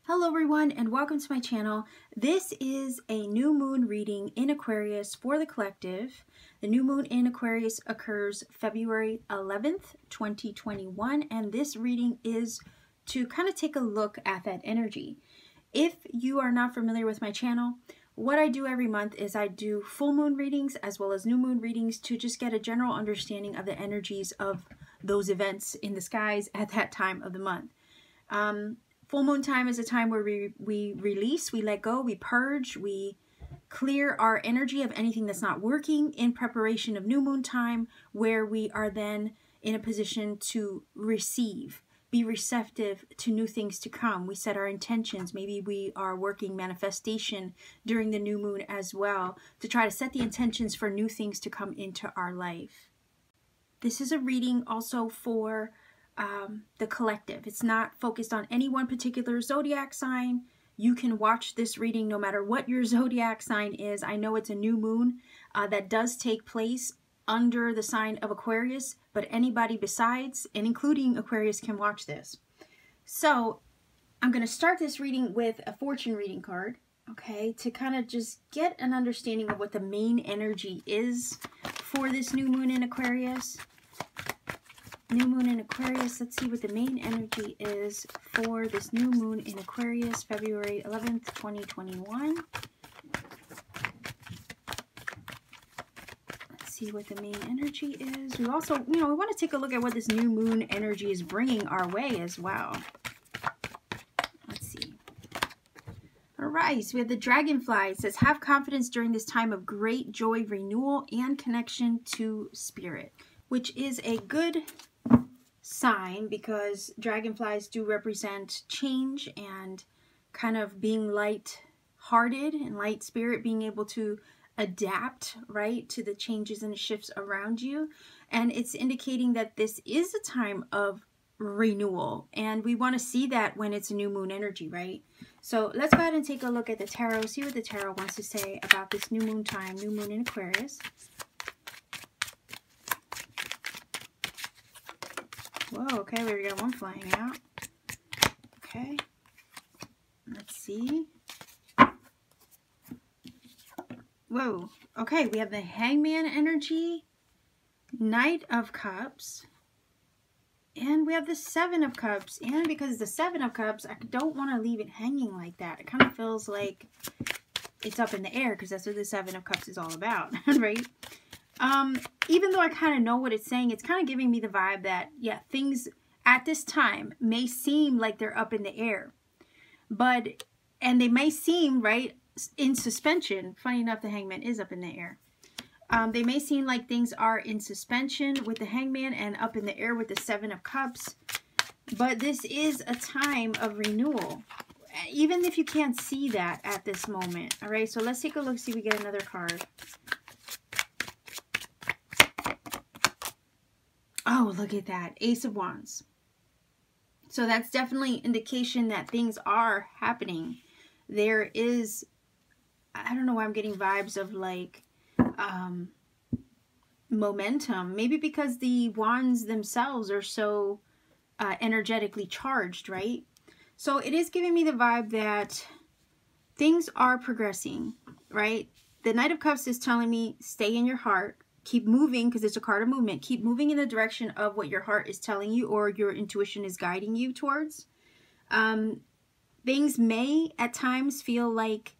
Hello everyone and welcome to my channel. This is a new moon reading in Aquarius for the collective. The new moon in Aquarius occurs February 11th, 2021, and this reading is to kind of take a look at that energy. If you are not familiar with my channel, what I do every month is I do full moon readings as well as new moon readings to just get a general understanding of the energies of those events in the skies at that time of the month. Full moon time is a time where we release, we let go, we purge, we clear our energy of anything that's not working in preparation of new moon time, where we are then in a position to receive, be receptive to new things to come. We set our intentions. Maybe we are working manifestation during the new moon as well to try to set the intentions for new things to come into our life. This is a reading also for the collective. It's not focused on any one particular zodiac sign. You can watch this reading no matter what your zodiac sign is. I know it's a new moon that does take place under the sign of Aquarius, but anybody besides and including Aquarius can watch this. So I'm going to start this reading with a fortune reading card, okay, to kind of just get an understanding of what the main energy is for this new moon in Aquarius. New moon in Aquarius. Let's see what the main energy is for this new moon in Aquarius, February 11th, 2021. Let's see what the main energy is. We also, we want to take a look at what this new moon energy is bringing our way as well. Let's see. All right, so we have the dragonfly. It says, have confidence during this time of great joy, renewal, and connection to spirit, which is a good sign because dragonflies do represent change and kind of being light-hearted and light spirit, being able to adapt, right, to the changes and shifts around you. And it's indicating that this is a time of renewal, and we want to see that when it's a new moon energy, right? So let's go ahead and take a look at the tarot, see what the tarot wants to say about this new moon time, new moon in Aquarius. Whoa, okay, we got one flying out. Okay, let's see. Whoa, okay, we have the Hangman energy, Knight of Cups, and we have the Seven of Cups. And because it's the Seven of Cups, I don't want to leave it hanging like that. It kind of feels like it's up in the air because that's what the Seven of Cups is all about, right? Even though I kind of know what it's saying, it's kind of giving me the vibe that, yeah, things at this time may seem like they're up in the air, and they may seem, right, in suspension. Funny enough, the Hangman is up in the air. They may seem like things are in suspension with the Hangman and up in the air with the Seven of Cups, but this is a time of renewal, even if you can't see that at this moment. All right, so let's take a look, see if we get another card. Oh, look at that. Ace of Wands. So that's definitely indication that things are happening. There is, I don't know why I'm getting vibes of like momentum. Maybe because the wands themselves are so energetically charged, right? So it is giving me the vibe that things are progressing, right? The Knight of Cups is telling me stay in your heart. Keep moving, because it's a card of movement. Keep moving in the direction of what your heart is telling you or your intuition is guiding you towards. Things may at times feel like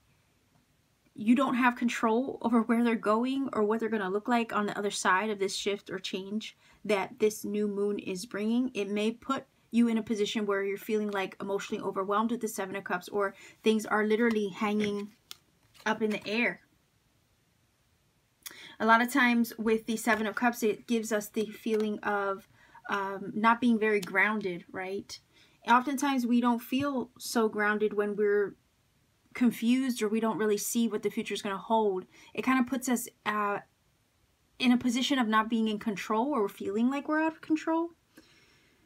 you don't have control over where they're going or what they're going to look like on the other side of this shift or change that this new moon is bringing. It may put you in a position where you're feeling like emotionally overwhelmed with the Seven of Cups, or things are literally hanging up in the air. A lot of times with the Seven of Cups, it gives us the feeling of not being very grounded, right? Oftentimes we don't feel so grounded when we're confused or we don't really see what the future is going to hold. It kind of puts us in a position of not being in control or feeling like we're out of control.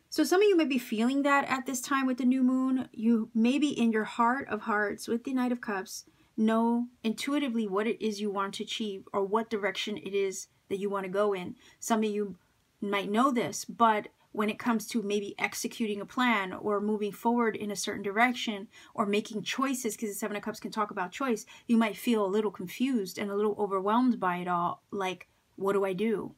So some of you may be feeling that at this time with the new moon. You maybe in your heart of hearts with the Knight of Cups know intuitively what it is you want to achieve or what direction it is that you want to go in. Some of you might know this, but when it comes to maybe executing a plan or moving forward in a certain direction or making choices, because the Seven of Cups can talk about choice, you might feel a little confused and a little overwhelmed by it all. Like, what do I do?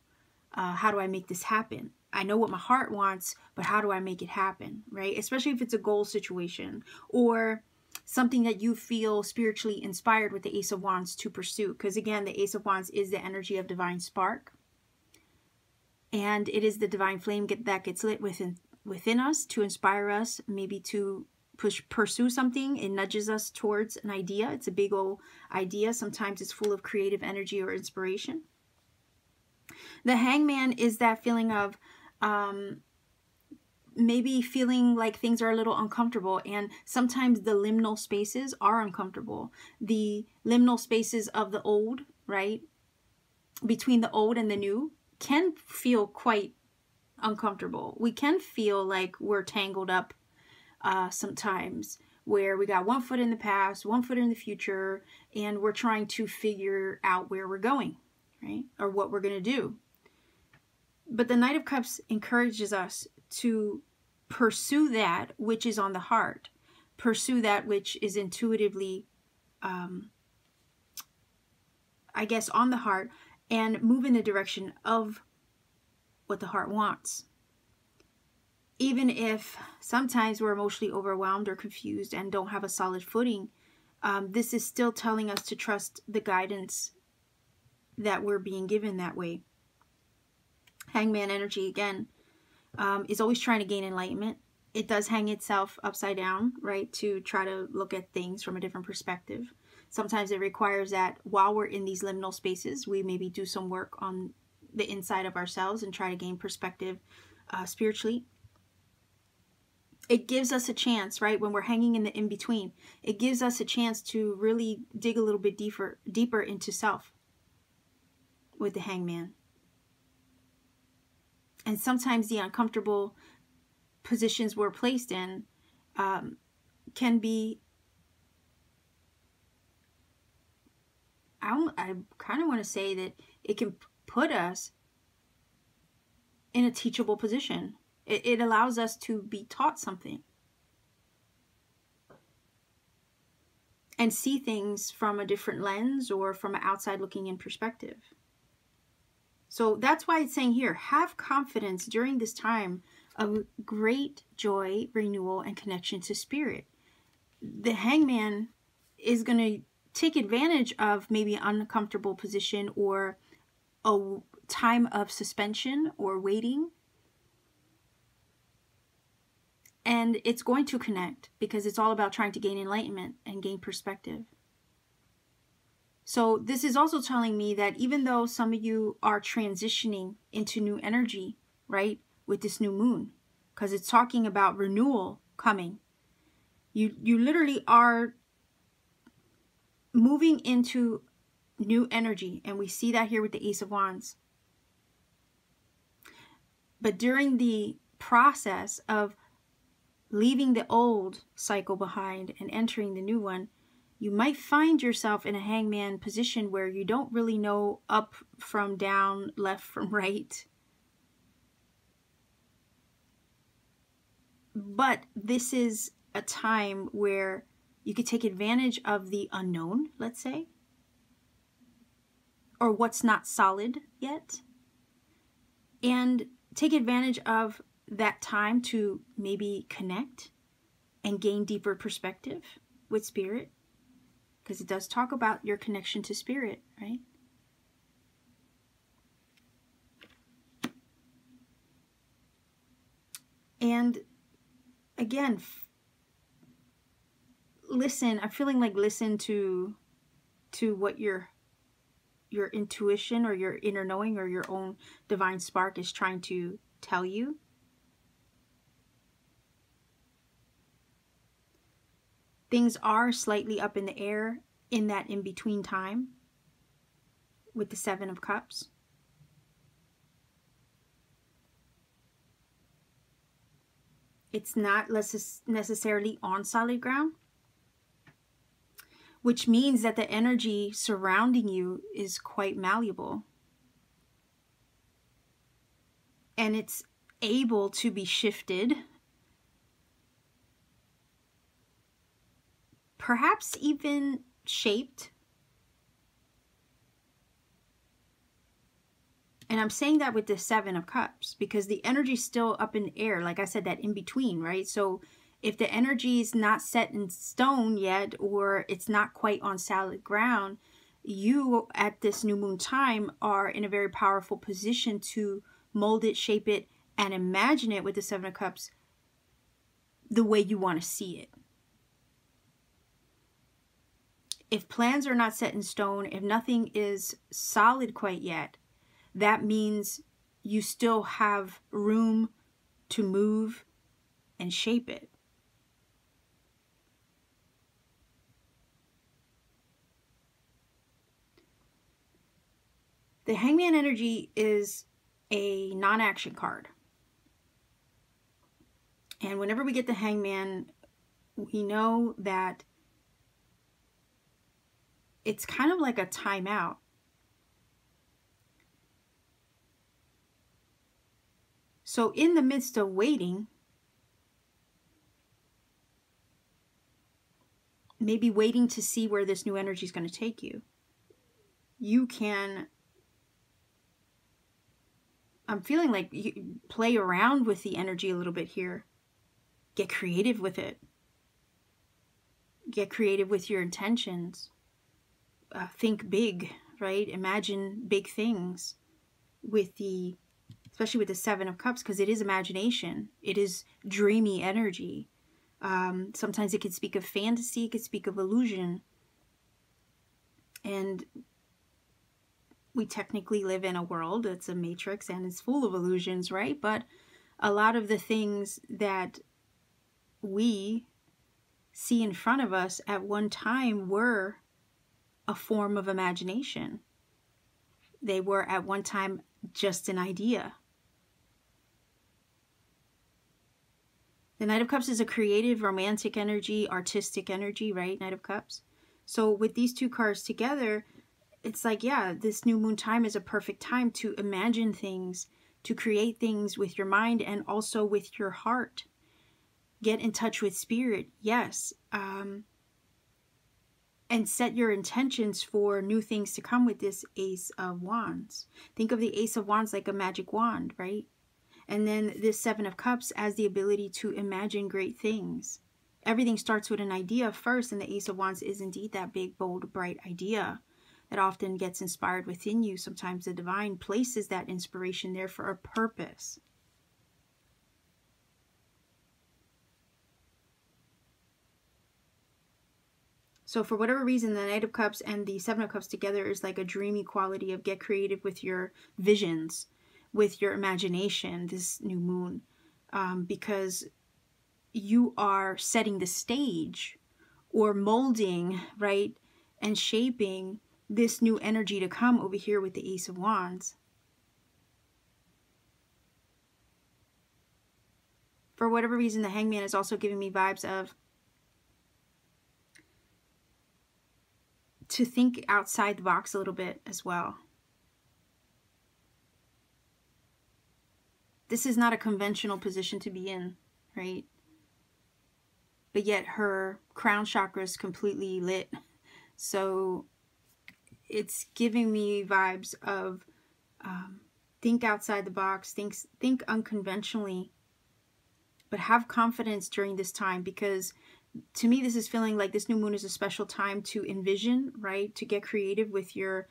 How do I make this happen? I know what my heart wants, but how do I make it happen, right? Especially if it's a goal situation or something that you feel spiritually inspired with the Ace of Wands to pursue. Because again, the Ace of Wands is the energy of divine spark. And it is the divine flame that gets lit within us to inspire us, maybe to pursue something. It nudges us towards an idea. It's a big old idea. Sometimes it's full of creative energy or inspiration. The Hangman is that feeling of maybe feeling like things are a little uncomfortable, and sometimes the liminal spaces are uncomfortable. The liminal spaces of the old, right, between the old and the new, can feel quite uncomfortable. We can feel like we're tangled up sometimes, where we got one foot in the past, one foot in the future, and we're trying to figure out where we're going, right, or what we're going to do. But the Knight of Cups encourages us to pursue that which is on the heart, pursue that which is intuitively, I guess, on the heart, and move in the direction of what the heart wants. Even if sometimes we're emotionally overwhelmed or confused and don't have a solid footing, this is still telling us to trust the guidance that we're being given that way. Hangman energy, again, is always trying to gain enlightenment. It does hang itself upside down, right, to try to look at things from a different perspective. Sometimes it requires that while we're in these liminal spaces, we maybe do some work on the inside of ourselves and try to gain perspective spiritually. It gives us a chance, right, when we're hanging in the in-between, it gives us a chance to really dig a little bit deeper into self with the Hangman. And sometimes the uncomfortable positions we're placed in can be, I kind of want to say that it can put us in a teachable position. It allows us to be taught something and see things from a different lens or from an outside looking in perspective. So that's why it's saying here, have confidence during this time of great joy, renewal, and connection to spirit. The Hangman is going to take advantage of maybe an uncomfortable position or a time of suspension or waiting. And it's going to connect because it's all about trying to gain enlightenment and gain perspective. So this is also telling me that even though some of you are transitioning into new energy, right, with this new moon, because it's talking about renewal coming, you literally are moving into new energy. And we see that here with the Ace of Wands. But during the process of leaving the old cycle behind and entering the new one, you might find yourself in a Hangman position where you don't really know up from down, left from right. But this is a time where you could take advantage of the unknown, let's say, or what's not solid yet, and take advantage of that time to maybe connect and gain deeper perspective with spirit. Because it does talk about your connection to spirit, right? And again, listen. I'm feeling like listen to what your intuition or your inner knowing or your own divine spark is trying to tell you. Things are slightly up in the air in that in-between time with the Seven of Cups. It's not necessarily on solid ground, which means that the energy surrounding you is quite malleable. and it's able to be shifted, perhaps even shaped. And I'm saying that with the Seven of Cups because the energy is still up in the air. Like I said, that in between, right? So if the energy is not set in stone yet, or it's not quite on solid ground, you at this new moon time are in a very powerful position to mold it, shape it, and imagine it with the Seven of Cups the way you want to see it. If plans are not set in stone, if nothing is solid quite yet, that means you still have room to move and shape it. The Hangman energy is a non-action card. And whenever we get the Hangman, we know that it's kind of like a timeout. So in the midst of waiting, maybe waiting to see where this new energy is going to take you, you can, I'm feeling like you play around with the energy a little bit here. Get creative with it. Get creative with your intentions. Think big, right? Imagine big things with the, especially with the Seven of Cups, because it is imagination. It is dreamy energy. Sometimes it could speak of fantasy, it could speak of illusion. And we technically live in a world that's a matrix and it's full of illusions, right? But a lot of the things that we see in front of us at one time were a form of imagination. They were at one time just an idea. The Knight of Cups is a creative, romantic energy, artistic energy, right? Knight of Cups. So with these two cards together, it's like, yeah, this new moon time is a perfect time to imagine things, to create things with your mind and also with your heart. Get in touch with spirit, yes. And set your intentions for new things to come with this Ace of Wands. Think of the Ace of Wands like a magic wand, right? And then this Seven of Cups as the ability to imagine great things. Everything starts with an idea first, and the Ace of Wands is indeed that big, bold, bright idea that often gets inspired within you. Sometimes the divine places that inspiration there for a purpose. So for whatever reason, the Knight of Cups and the Seven of Cups together is like a dreamy quality of get creative with your visions, with your imagination this new moon, because you are setting the stage or molding, right, and shaping this new energy to come over here with the Ace of Wands. For whatever reason, the Hangman is also giving me vibes of to think outside the box a little bit as well. This is not a conventional position to be in, right? But yet her crown chakra is completely lit. So it's giving me vibes of think outside the box, think unconventionally, but have confidence during this time, because to me, this is feeling like this new moon is a special time to envision, right? To get creative with your,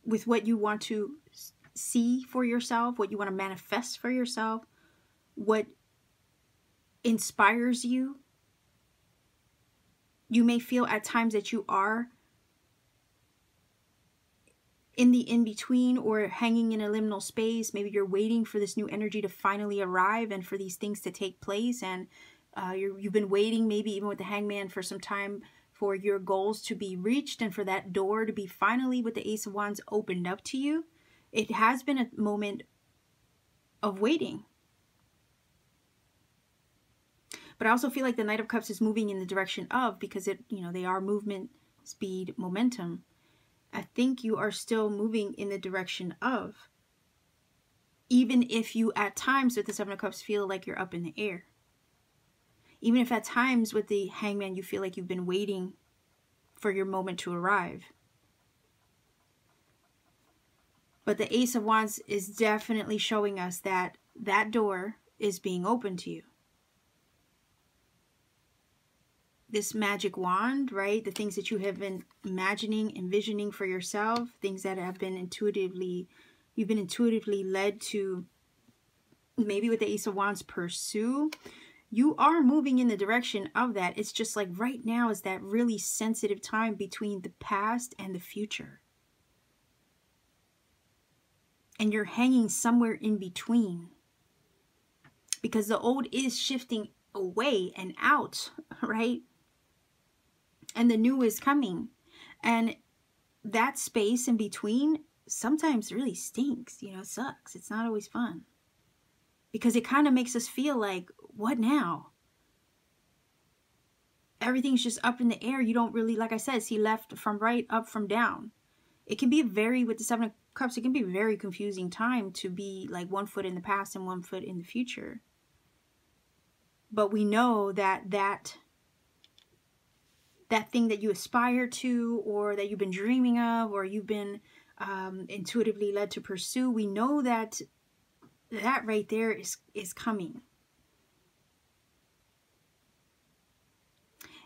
with what you want to see for yourself, what you want to manifest for yourself, what inspires you. You may feel at times that you are in the in-between or hanging in a liminal space. Maybe you're waiting for this new energy to finally arrive and for these things to take place, and you've been waiting, maybe even with the Hangman, for some time for your goals to be reached and for that door to be finally, with the Ace of Wands, opened up to you. It has been a moment of waiting. But I also feel like the Knight of Cups is moving in the direction of, because it, you know, they are movement, speed, momentum. I think you are still moving in the direction of Even if you at times with the Seven of Cups feel like you're up in the air. Even if at times with the Hangman you feel like you've been waiting for your moment to arrive. But the Ace of Wands is definitely showing us that that door is being opened to you. This magic wand, right? The things that you have been imagining, envisioning for yourself, things that have been you've been intuitively led to, maybe with the Ace of Wands, pursue. You are moving in the direction of that. It's just like right now is that really sensitive time between the past and the future. And you're hanging somewhere in between. Because the old is shifting away and out, right? And the new is coming. And that space in between sometimes really stinks. You know, it sucks. It's not always fun. Because it kind of makes us feel like, what now? Everything's just up in the air. You don't really, like I said, see left from right, up from down. It can be with the Seven of Cups, it can be a very confusing time to be like 1 foot in the past and 1 foot in the future. But we know that thing that you aspire to, or that you've been dreaming of, or you've been intuitively led to pursue, we know that right there is coming.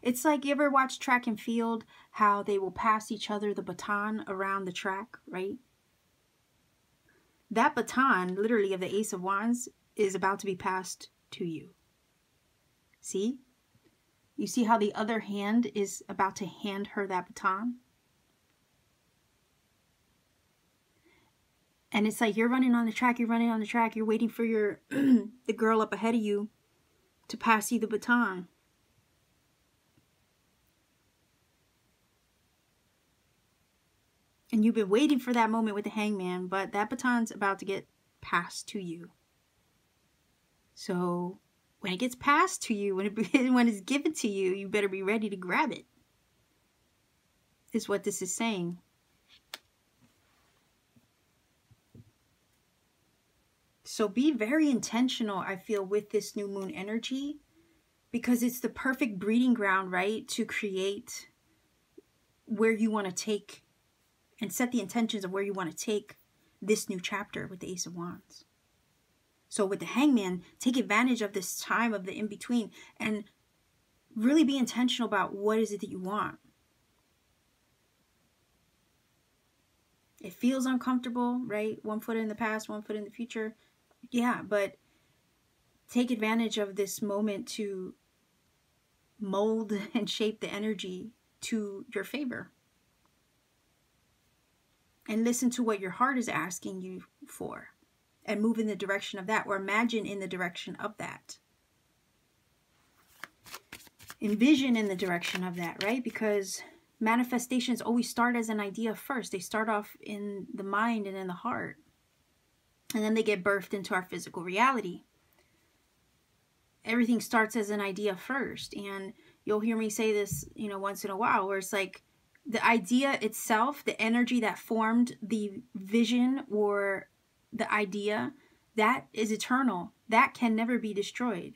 It's like, you ever watch track and field, how they will pass each other the baton around the track, right? That baton, literally, of the Ace of Wands is about to be passed to you. See? You see how the other hand is about to hand her that baton? And it's like you're running on the track, you're waiting for the girl up ahead of you to pass you the baton. And you've been waiting for that moment with the Hangman, but that baton's about to get passed to you. So when it gets passed to you, when it's given to you, you better be ready to grab it. Is what this is saying. So be very intentional, I feel, with this new moon energy, because it's the perfect breeding ground, right, to create where you want to take and set the intentions of where you want to take this new chapter with the Ace of Wands. So with the Hangman, take advantage of this time of the in-between and really be intentional about what is it that you want. It feels uncomfortable, right? 1 foot in the past, 1 foot in the future. Yeah, but take advantage of this moment to mold and shape the energy to your favor. And listen to what your heart is asking you for. And move in the direction of that, or imagine in the direction of that. Envision in the direction of that, right? Because manifestations always start as an idea first. They start off in the mind and in the heart. And then they get birthed into our physical reality. Everything starts as an idea first. And you'll hear me say this, you know, once in a while, where it's like the idea itself, the energy that formed the vision or the idea, that is eternal. That can never be destroyed.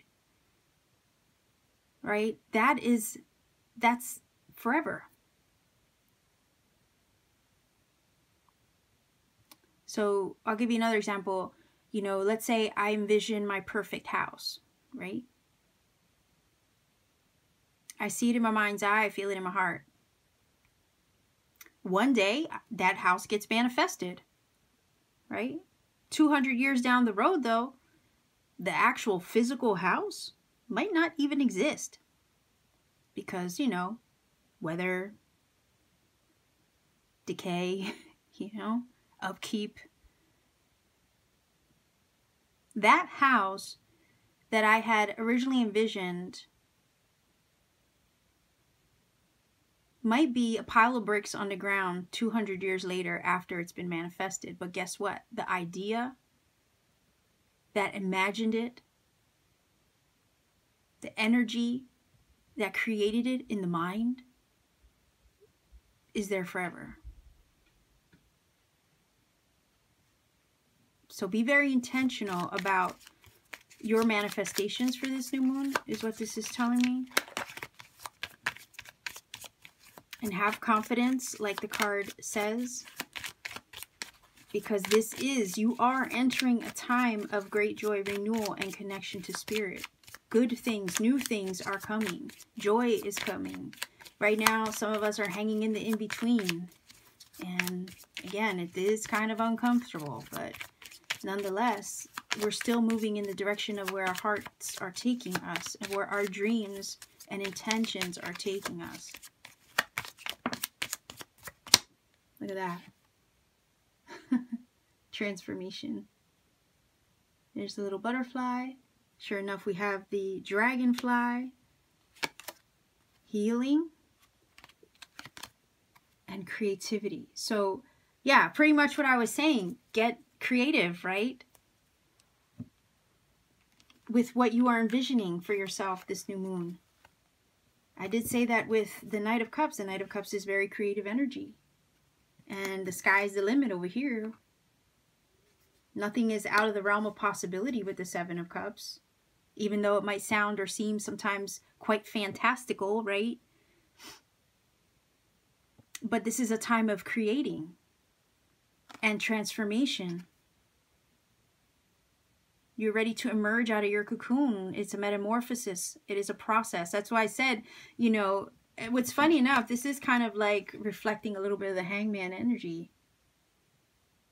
Right? That's forever. So I'll give you another example. You know, let's say I envision my perfect house, right? I see it in my mind's eye. I feel it in my heart. One day, that house gets manifested, right? 200 years down the road, though, the actual physical house might not even exist. Because, you know, weather, decay, you know, upkeep. That house that I had originally envisioned might be a pile of bricks on the ground 200 years later after it's been manifested. But guess what? The idea that imagined it, the energy that created it in the mind, is there forever. So be very intentional about your manifestations for this new moon, is what this is telling me. And have confidence, like the card says. Because this is, you are entering a time of great joy, renewal, and connection to spirit. Good things, new things are coming. Joy is coming. Right now, some of us are hanging in the in-between. And again, it is kind of uncomfortable, but nonetheless, we're still moving in the direction of where our hearts are taking us and where our dreams and intentions are taking us. Look at that. Transformation. There's the little butterfly. Sure enough, we have the dragonfly. Healing. And creativity. So, yeah, pretty much what I was saying. Get creative, right? With what you are envisioning for yourself this new moon. I did say that with the Knight of Cups. The Knight of Cups is very creative energy. And the sky's the limit over here. Nothing is out of the realm of possibility with the Seven of Cups. Even though it might sound or seem sometimes quite fantastical, right? But this is a time of creating and transformation. You're ready to emerge out of your cocoon. It's a metamorphosis. It is a process. That's why I said, you know, what's funny enough, this is kind of like reflecting a little bit of the Hangman energy.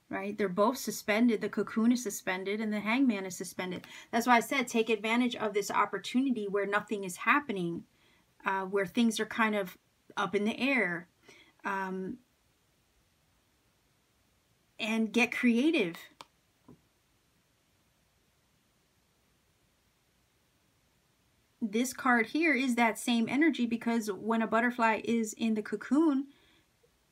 Right? They're both suspended. The cocoon is suspended and the Hangman is suspended. That's why I said take advantage of this opportunity where nothing is happening, where things are kind of up in the air. And get creative. This card here is that same energy, because when a butterfly is in the cocoon,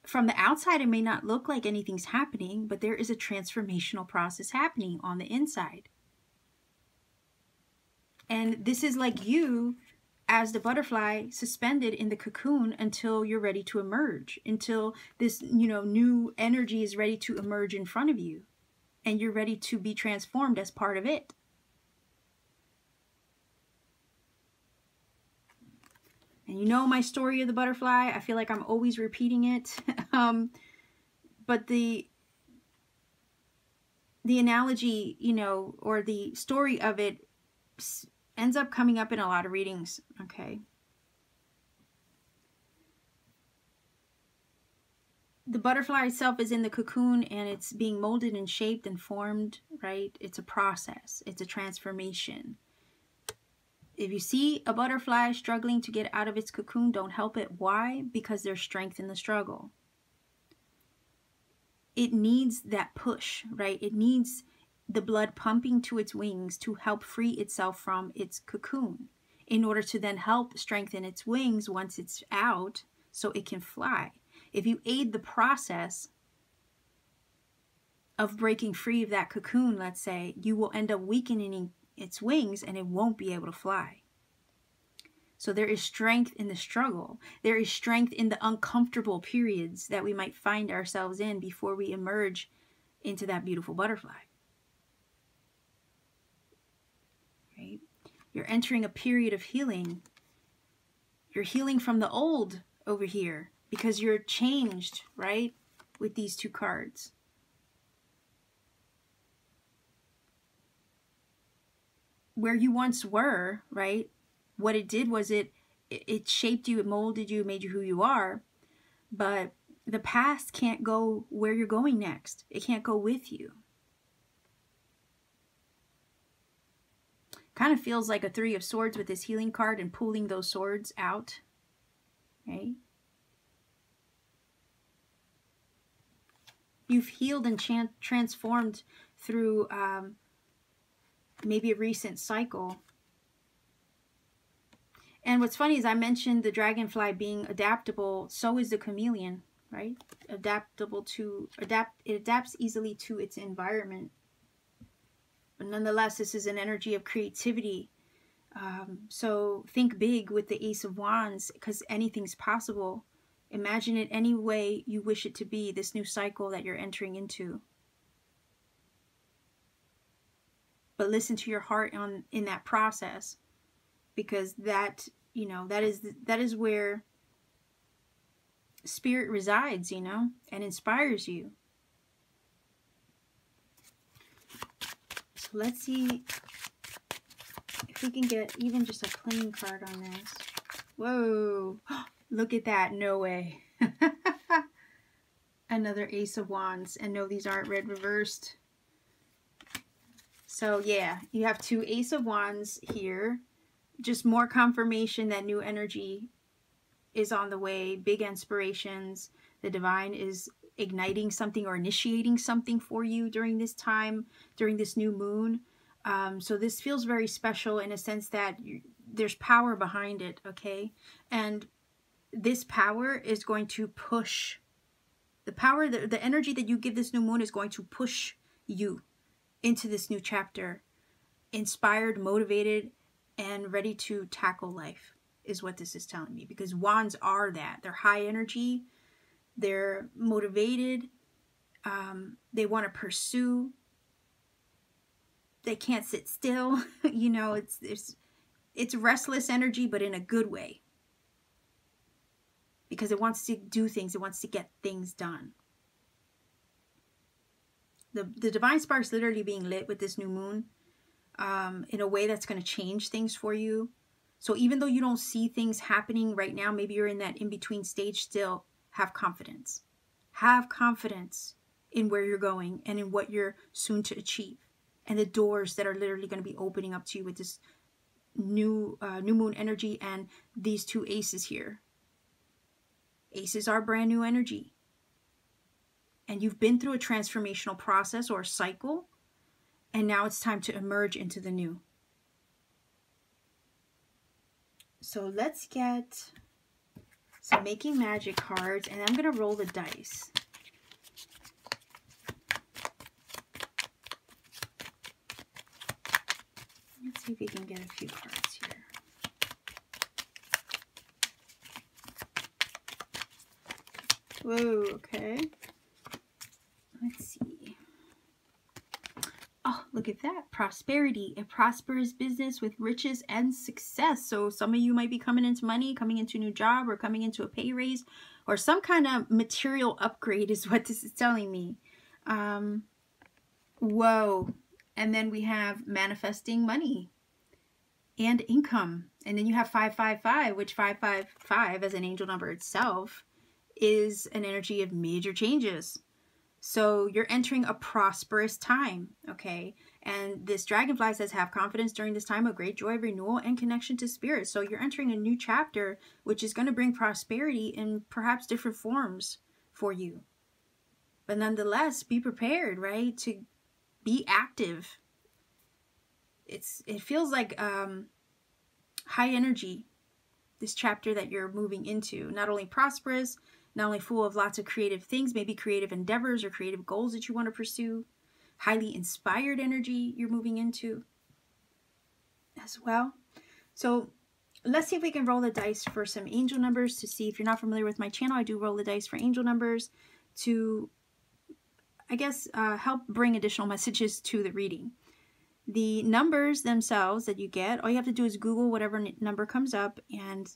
from the outside it may not look like anything's happening, but there is a transformational process happening on the inside. And this is like you as the butterfly suspended in the cocoon until you're ready to emerge, until this, you know, new energy is ready to emerge in front of you and you're ready to be transformed as part of it. And you know my story of the butterfly. I feel like I'm always repeating it. But the analogy, you know, or the story of it ends up coming up in a lot of readings, okay? The butterfly itself is in the cocoon and it's being molded and shaped and formed, right? It's a process. It's a transformation. If you see a butterfly struggling to get out of its cocoon, don't help it. Why? Because there's strength in the struggle. It needs that push, right? It needs the blood pumping to its wings to help free itself from its cocoon in order to then help strengthen its wings once it's out so it can fly. If you aid the process of breaking free of that cocoon, let's say, you will end up weakening its wings and it won't be able to fly. So there is strength in the struggle. There is strength in the uncomfortable periods that we might find ourselves in before we emerge into that beautiful butterfly. Right? You're entering a period of healing. You're healing from the old over here because you're changed, right? With these two cards. Where you once were, right? What it did was it shaped you, it molded you, it made you who you are. But the past can't go where you're going next. It can't go with you. Kind of feels like a Three of Swords with this healing card and pulling those swords out, right? You've healed and transformed through maybe a recent cycle. And what's funny is I mentioned the dragonfly being adaptable. So is the chameleon, right? It adapts easily to its environment. But nonetheless, this is an energy of creativity. So think big with the Ace of Wands, because anything's possible. Imagine it any way you wish it to be, this new cycle that you're entering into. but listen to your heart in that process, because that, you know, that is where spirit resides, you know, and inspires you. So let's see if we can get even just a plain card on this. Whoa, look at that. No way. Another Ace of Wands. And no, these aren't red reversed. So yeah, you have 2 Ace of Wands here. Just more confirmation that new energy is on the way. Big inspirations. The divine is igniting something or initiating something for you during this time, during this new moon. So this feels very special in a sense that there's power behind it, okay? And this power is going to push. The power, the energy that you give this new moon is going to push you into this new chapter. Inspired, motivated, and ready to tackle life is what this is telling me. Because wands are that. They're high energy. They're motivated. They want to pursue. They can't sit still. You know, it's restless energy, but in a good way. Because it wants to do things. It wants to get things done. The divine spark's literally being lit with this new moon in a way that's going to change things for you. So even though you don't see things happening right now, maybe you're in that in-between stage, still have confidence. Have confidence in where you're going and in what you're soon to achieve. And the doors that are literally going to be opening up to you with this new moon energy and these 2 aces here. Aces are brand new energy. And you've been through a transformational process or a cycle. And now it's time to emerge into the new. So let's get some Making Magic cards. And I'm going to roll the dice. Let's see if we can get a few cards here. Whoa, okay. Let's see. Oh, look at that. Prosperity. A prosperous business with riches and success. So some of you might be coming into money, coming into a new job, or coming into a pay raise, or some kind of material upgrade is what this is telling me. Whoa. And then we have manifesting money and income. And then you have 555, which 555 as an angel number itself is an energy of major changes. So you're entering a prosperous time, okay? And this dragonfly says, have confidence during this time of great joy, renewal, and connection to spirit. So you're entering a new chapter, which is going to bring prosperity in perhaps different forms for you. But nonetheless, be prepared, right? To be active. It feels like high energy, this chapter that you're moving into. Not only prosperous, not only full of lots of creative things, maybe creative endeavors or creative goals that you want to pursue. Highly inspired energy you're moving into as well. So let's see if we can roll the dice for some angel numbers to see. If you're not familiar with my channel, I do roll the dice for angel numbers to, I guess, help bring additional messages to the reading. The numbers themselves that you get, all you have to do is Google whatever number comes up and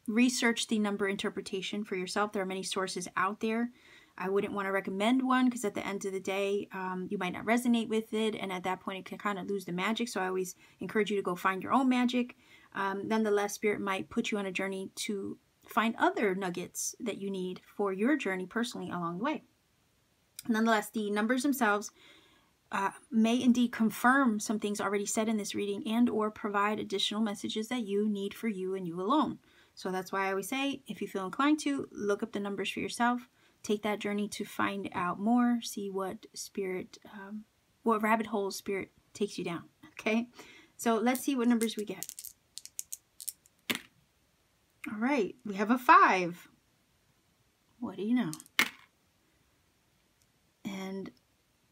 research the number interpretation for yourself. There are many sources out there. I wouldn't want to recommend one because at the end of the day, you might not resonate with it. And at that point, it can kind of lose the magic. So I always encourage you to go find your own magic. Nonetheless, Spirit might put you on a journey to find other nuggets that you need for your journey personally along the way. Nonetheless, the numbers themselves may indeed confirm some things already said in this reading and or provide additional messages that you need for you and you alone. So that's why I always say, if you feel inclined to, look up the numbers for yourself. Take that journey to find out more. See what spirit, what rabbit hole spirit takes you down. Okay, so let's see what numbers we get. All right, we have a 5. What do you know? And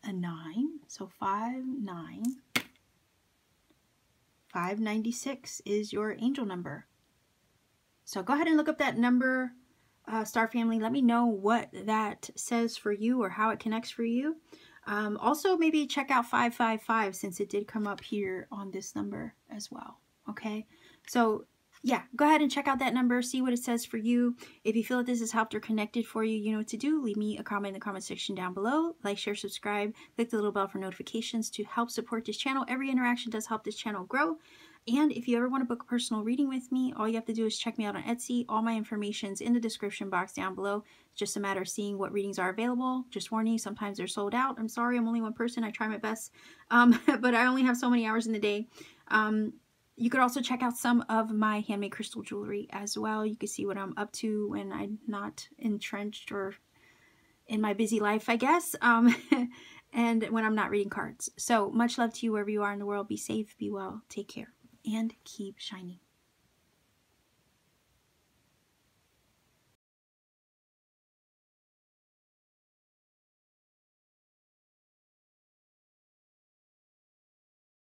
a 9. So 5, 9. 596 is your angel number. So go ahead and look up that number, Star Family. Let me know what that says for you or how it connects for you. Also, maybe check out 555 since it did come up here on this number as well. Okay, so yeah, go ahead and check out that number, see what it says for you. If you feel that this has helped or connected for you, you know what to do. Leave me a comment in the comment section down below. Like, share, subscribe, click the little bell for notifications to help support this channel. Every interaction does help this channel grow. And if you ever want to book a personal reading with me, all you have to do is check me out on Etsy. All my information's in the description box down below. It's just a matter of seeing what readings are available. Just warning you, sometimes they're sold out. I'm sorry, I'm only one person. I try my best, but I only have so many hours in the day. You could also check out some of my handmade crystal jewelry as well. You can see what I'm up to when I'm not entrenched or in my busy life, I guess, and when I'm not reading cards. So much love to you wherever you are in the world. Be safe, be well, take care, and keep shining.